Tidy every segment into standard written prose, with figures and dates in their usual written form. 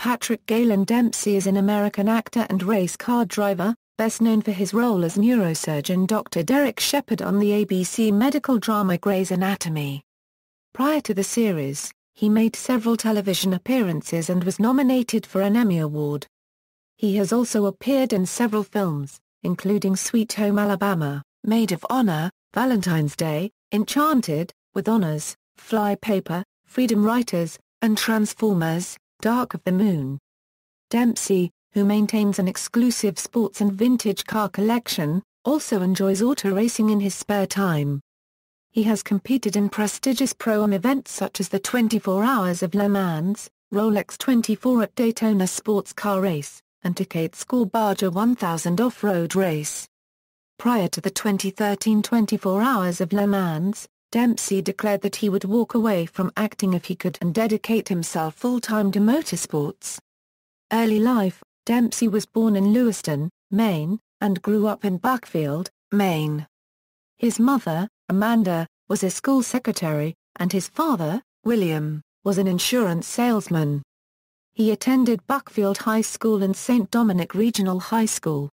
Patrick Galen Dempsey is an American actor and race car driver, best known for his role as neurosurgeon Dr. Derek Shepherd on the ABC medical drama Grey's Anatomy. Prior to the series, he made several television appearances and was nominated for an Emmy Award. He has also appeared in several films, including Sweet Home Alabama, Maid of Honor, Valentine's Day, Enchanted, With Honors, Flypaper, Freedom Writers, and Transformers: Dark of the Moon. Dempsey, who maintains an exclusive sports and vintage car collection, also enjoys auto racing in his spare time. He has competed in prestigious pro-am events such as the 24 Hours of Le Mans, Rolex 24 at Daytona sports car race, and Tecate SCORE Baja 1000 off-road race. Prior to the 2013 24 Hours of Le Mans, Dempsey declared that he would walk away from acting if he could and dedicate himself full-time to motorsports. Early life: Dempsey was born in Lewiston, Maine, and grew up in Buckfield, Maine. His mother, Amanda, was a school secretary, and his father, William, was an insurance salesman. He attended Buckfield High School and St. Dominic Regional High School.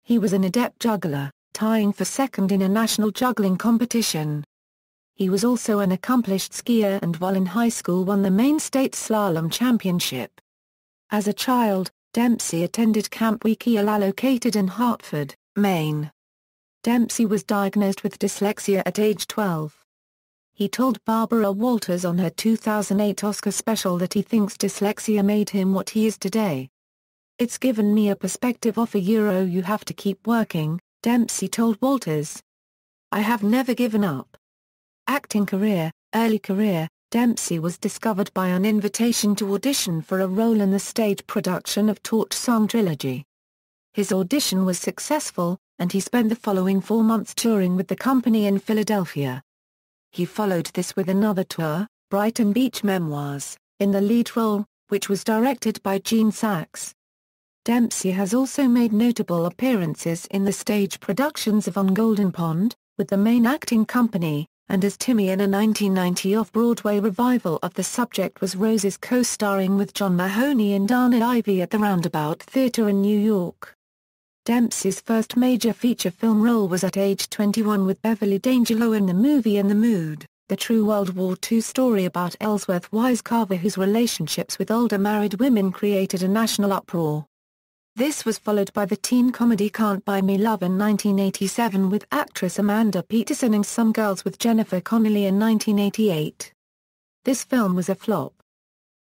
He was an adept juggler, tying for second in a national juggling competition. He was also an accomplished skier and while in high school won the Maine State Slalom Championship. As a child, Dempsey attended Camp Wekiela located in Hartford, Maine. Dempsey was diagnosed with dyslexia at age 12. He told Barbara Walters on her 2008 Oscar special that he thinks dyslexia made him what he is today. "It's given me a perspective of you have to keep working," Dempsey told Walters. "I have never given up." Acting career: early career, Dempsey was discovered by an invitation to audition for a role in the stage production of Torch Song Trilogy. His audition was successful, and he spent the following 4 months touring with the company in Philadelphia. He followed this with another tour, Brighton Beach Memoirs, in the lead role, which was directed by Gene Saks. Dempsey has also made notable appearances in the stage productions of On Golden Pond, with the main acting company, and as Timmy in a 1990 off-Broadway revival of The Subject Was Roses co-starring with John Mahoney and Dana Ivey at the Roundabout Theatre in New York. Dempsey's first major feature film role was at age 21 with Beverly D'Angelo in the movie In the Mood, the true World War II story about Ellsworth Wise Carver whose relationships with older married women created a national uproar. This was followed by the teen comedy Can't Buy Me Love in 1987 with actress Amanda Peterson and Some Girls with Jennifer Connelly in 1988. This film was a flop.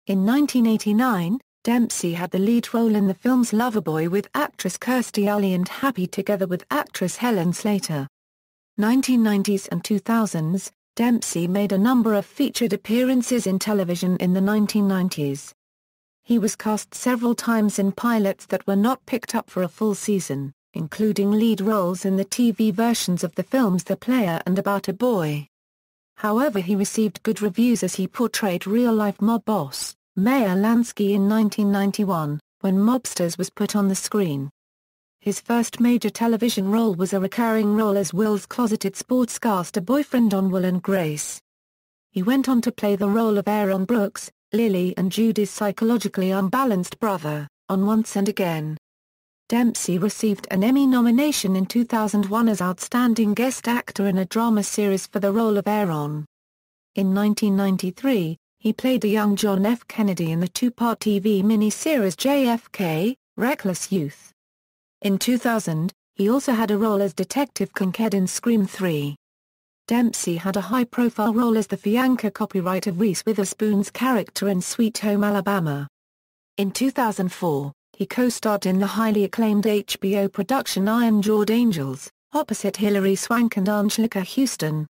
In 1989, Dempsey had the lead role in the films Loverboy with actress Kirstie Alley and Happy together with actress Helen Slater. 1990s and 2000s, Dempsey made a number of featured appearances in television in the 1990s. He was cast several times in pilots that were not picked up for a full season, including lead roles in the TV versions of the films The Player and About a Boy. However, he received good reviews as he portrayed real-life mob boss, Meyer Lansky in 1991, when Mobsters was put on the screen. His first major television role was a recurring role as Will's closeted sportscaster boyfriend on Will and Grace. He went on to play the role of Aaron Brooks, Lily and Judy's psychologically unbalanced brother, on Once and Again. Dempsey received an Emmy nomination in 2001 as Outstanding Guest Actor in a Drama Series for the role of Aaron. In 1993, he played a young John F. Kennedy in the 2-part TV miniseries JFK, Reckless Youth. In 2000, he also had a role as Detective Conked in Scream 3. Dempsey had a high-profile role as the fiancé copyright of Reese Witherspoon's character in Sweet Home Alabama. In 2004, he co-starred in the highly acclaimed HBO production Iron-Jawed Angels, opposite Hilary Swank and Anjelica Huston.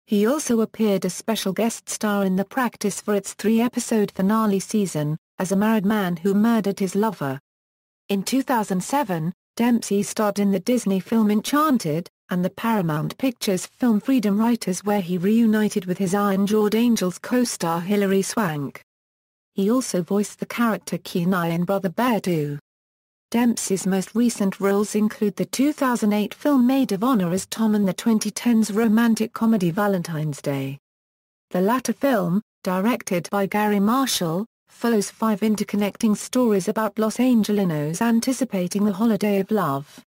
He also appeared as special guest star in The Practice for its 3-episode finale season, as a married man who murdered his lover. In 2007, Dempsey starred in the Disney film Enchanted, and the Paramount Pictures film Freedom Writers where he reunited with his Iron-Jawed Angels co-star Hilary Swank. He also voiced the character Kenai in Brother Bear 2. Dempsey's most recent roles include the 2008 film Maid of Honor as Tom and the 2010s romantic comedy Valentine's Day. The latter film, directed by Gary Marshall, follows 5 interconnecting stories about Los Angelinos anticipating the holiday of love.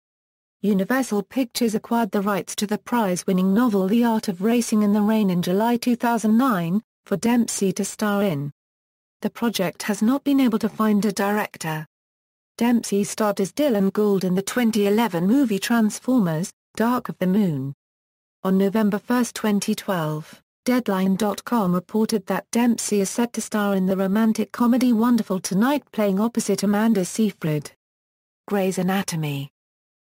Universal Pictures acquired the rights to the prize-winning novel The Art of Racing in the Rain in July 2009, for Dempsey to star in. The project has not been able to find a director. Dempsey starred as Dylan Gould in the 2011 movie Transformers: Dark of the Moon. On November 1, 2012, Deadline.com reported that Dempsey is set to star in the romantic comedy Wonderful Tonight, playing opposite Amanda Seyfried. Grey's Anatomy.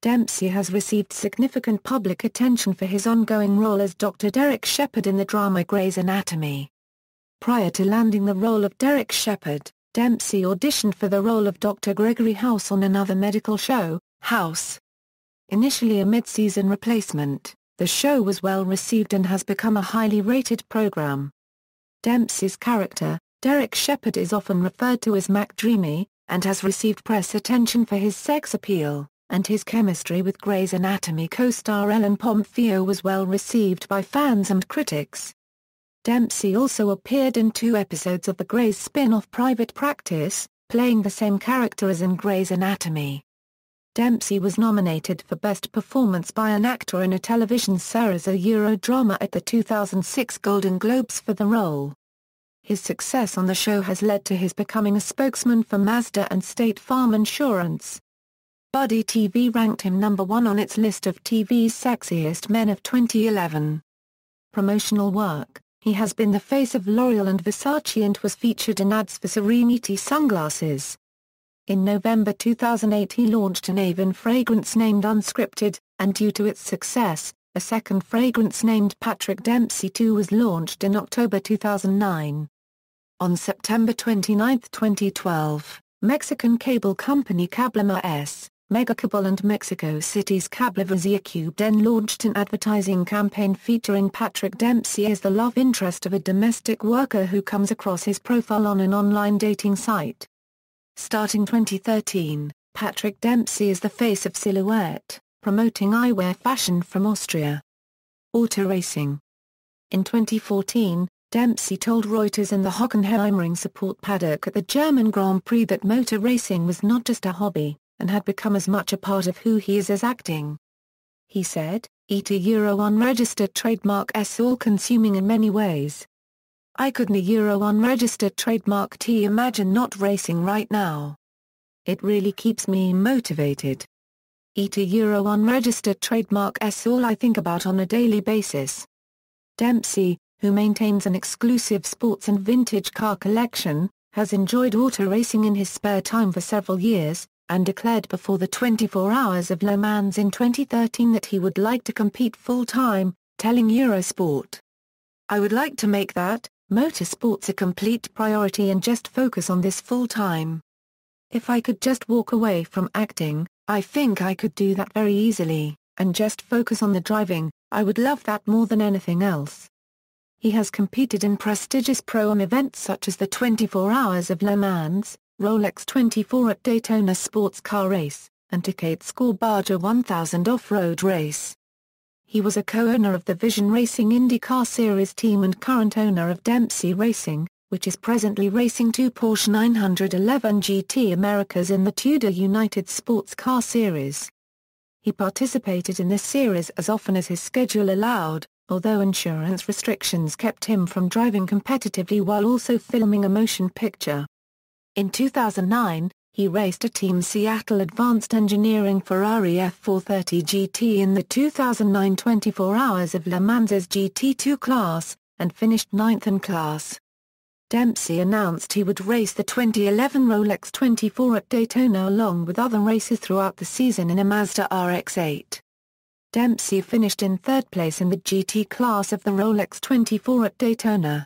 Dempsey has received significant public attention for his ongoing role as Dr. Derek Shepherd in the drama Grey's Anatomy. Prior to landing the role of Derek Shepherd, Dempsey auditioned for the role of Dr. Gregory House on another medical show, House. Initially a mid-season replacement, the show was well received and has become a highly rated program. Dempsey's character, Derek Shepherd, is often referred to as McDreamy, and has received press attention for his sex appeal, and his chemistry with Grey's Anatomy co-star Ellen Pompeo was well received by fans and critics. Dempsey also appeared in 2 episodes of the Grey's spin-off Private Practice, playing the same character as in Grey's Anatomy. Dempsey was nominated for Best Performance by an Actor in a Television Series, a Eurodrama, at the 2006 Golden Globes for the role. His success on the show has led to his becoming a spokesman for Mazda and State Farm Insurance. Buddy TV ranked him number 1 on its list of TV's Sexiest Men of 2011. Promotional work. He has been the face of L'Oreal and Versace and was featured in ads for Serenity sunglasses. In November 2008 he launched an Avon fragrance named Unscripted, and due to its success, a second fragrance named Patrick Dempsey 2 was launched in October 2009. On September 29, 2012, Mexican cable company Cablema S. Megacable and Mexico City's Cablevisión then launched an advertising campaign featuring Patrick Dempsey as the love interest of a domestic worker who comes across his profile on an online dating site. Starting 2013, Patrick Dempsey is the face of Silhouette, promoting eyewear fashion from Austria. Auto racing. In 2014, Dempsey told Reuters in the Hockenheimring support paddock at the German Grand Prix that motor racing was not just a hobby, and had become as much a part of who he is as acting. He said, "It a Euro unregistered trademark s all-consuming in many ways. I couldn't a Euro unregistered trademark t imagine not racing right now. It really keeps me motivated. It a Euro unregistered trademark s all I think about on a daily basis." Dempsey, who maintains an exclusive sports and vintage car collection, has enjoyed auto racing in his spare time for several years, and declared before the 24 Hours of Le Mans in 2013 that he would like to compete full-time, telling Eurosport, "I would like to make that, motorsports a complete priority and just focus on this full-time. If I could just walk away from acting, I think I could do that very easily, and just focus on the driving, I would love that more than anything else." He has competed in prestigious pro-am events such as the 24 Hours of Le Mans, Rolex 24 at Daytona sports car race, and Tecate SCORE Baja 1000 off-road race. He was a co-owner of the Vision Racing IndyCar Series team and current owner of Dempsey Racing, which is presently racing 2 Porsche 911 GT Americas in the Tudor United Sports Car Series. He participated in this series as often as his schedule allowed, although insurance restrictions kept him from driving competitively while also filming a motion picture. In 2009, he raced a Team Seattle Advanced Engineering Ferrari F430 GT in the 2009 24 Hours of Le Mans' GT2 class, and finished 9th in class. Dempsey announced he would race the 2011 Rolex 24 at Daytona along with other racers throughout the season in a Mazda RX-8. Dempsey finished in 3rd place in the GT class of the Rolex 24 at Daytona.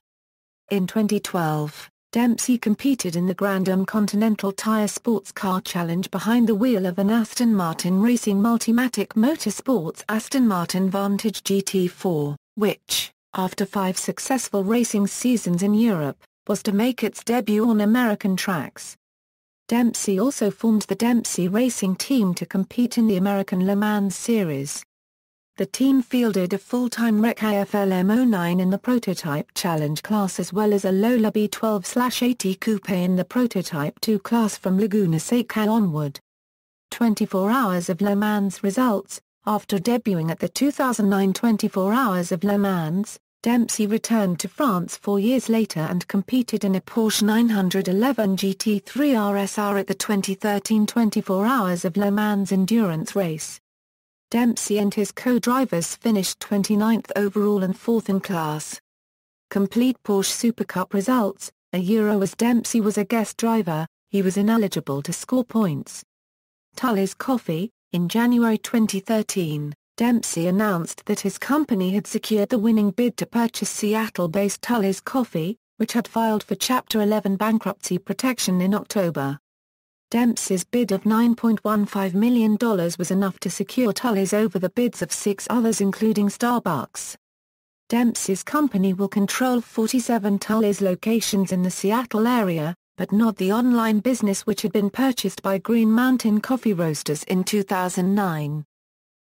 In 2012, Dempsey competed in the Grand Am Continental Tire Sports Car Challenge behind the wheel of an Aston Martin Racing Multimatic Motorsports Aston Martin Vantage GT4, which, after 5 successful racing seasons in Europe, was to make its debut on American tracks. Dempsey also formed the Dempsey Racing team to compete in the American Le Mans Series. The team fielded a full-time Rec AFL M09 in the Prototype Challenge class as well as a Lola B12/80 Coupe in the Prototype 2 class from Laguna Seca onward. 24 Hours of Le Mans results. After debuting at the 2009 24 Hours of Le Mans, Dempsey returned to France 4 years later and competed in a Porsche 911 GT3 RSR at the 2013 24 Hours of Le Mans endurance race. Dempsey and his co-drivers finished 29th overall and 4th in class. Complete Porsche Super Cup results. As Dempsey was a guest driver, he was ineligible to score points. Tully's Coffee. In January 2013, Dempsey announced that his company had secured the winning bid to purchase Seattle-based Tully's Coffee, which had filed for Chapter 11 bankruptcy protection in October. Dempsey's bid of $9.15 million was enough to secure Tully's over the bids of 6 others including Starbucks. Dempsey's company will control 47 Tully's locations in the Seattle area, but not the online business which had been purchased by Green Mountain Coffee Roasters in 2009.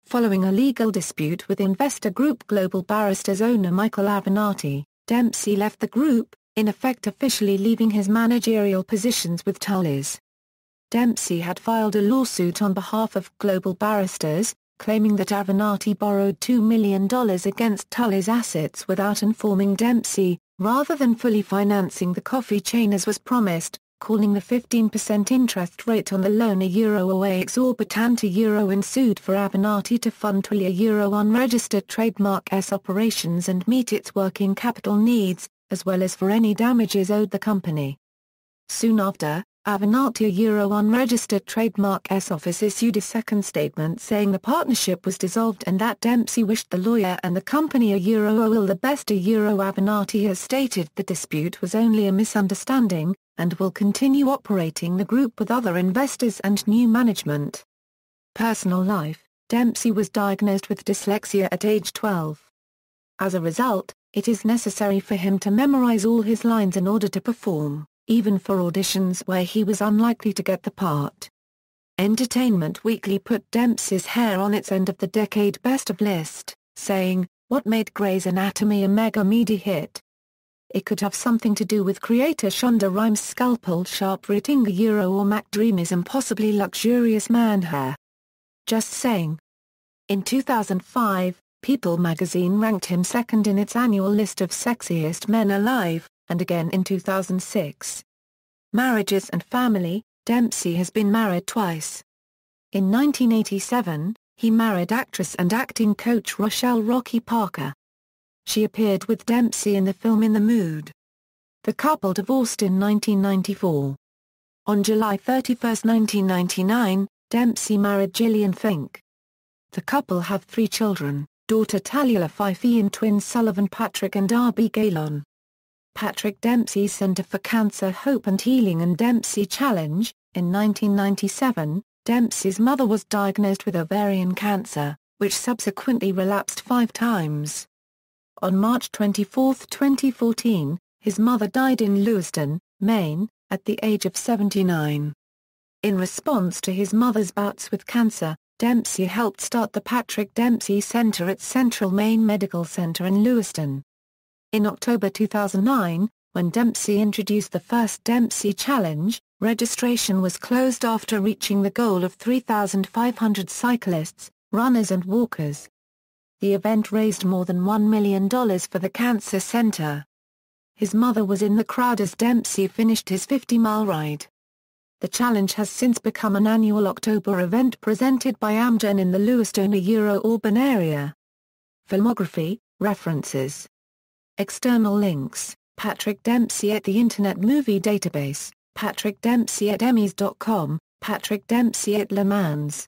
Following a legal dispute with investor group Global Barristers owner Michael Avenatti, Dempsey left the group, in effect officially leaving his managerial positions with Tully's. Dempsey had filed a lawsuit on behalf of Global Barristers, claiming that Avenatti borrowed $2 million against Tully's assets without informing Dempsey, rather than fully financing the coffee chain as was promised, calling the 15% interest rate on the loan a exorbitant and sued for Avenatti to fund Tully unregistered trademark S operations and meet its working capital needs, as well as for any damages owed the company. Soon after, Avenatti unregistered trademark S office issued a second statement saying the partnership was dissolved and that Dempsey wished the lawyer and the company all the best. Avenatti has stated the dispute was only a misunderstanding, and will continue operating the group with other investors and new management. Personal life. Dempsey was diagnosed with dyslexia at age 12. As a result, it is necessary for him to memorize all his lines in order to perform, even for auditions where he was unlikely to get the part. Entertainment Weekly put Dempsey's hair on its end of the decade best of list, saying, "What made Grey's Anatomy a mega media hit? It could have something to do with creator Shonda Rhimes' scalpel sharp rating or McDreamy's impossibly luxurious man hair. Just saying." In 2005, People magazine ranked him second in its annual list of sexiest men alive, and again in 2006. Marriages and family. Dempsey has been married twice. In 1987, he married actress and acting coach Rochelle "Rocky" Parker. She appeared with Dempsey in the film In the Mood. The couple divorced in 1994. On July 31, 1999, Dempsey married Gillian Fink. The couple have 3 children, daughter Talia Fife and twins Sullivan Patrick and Darby Galen. Patrick Dempsey's Center for Cancer Hope and Healing and Dempsey Challenge. In 1997, Dempsey's mother was diagnosed with ovarian cancer, which subsequently relapsed 5 times. On March 24, 2014, his mother died in Lewiston, Maine, at the age of 79. In response to his mother's bouts with cancer, Dempsey helped start the Patrick Dempsey Center at Central Maine Medical Center in Lewiston. In October 2009, when Dempsey introduced the first Dempsey Challenge, registration was closed after reaching the goal of 3,500 cyclists, runners and walkers. The event raised more than $1 million for the Cancer Center. His mother was in the crowd as Dempsey finished his 50-mile ride. The challenge has since become an annual October event presented by Amgen in the Lewiston-Auburn area. Filmography, references. External links: Patrick Dempsey at the Internet Movie Database, Patrick Dempsey at Emmys.com, Patrick Dempsey at Le Mans.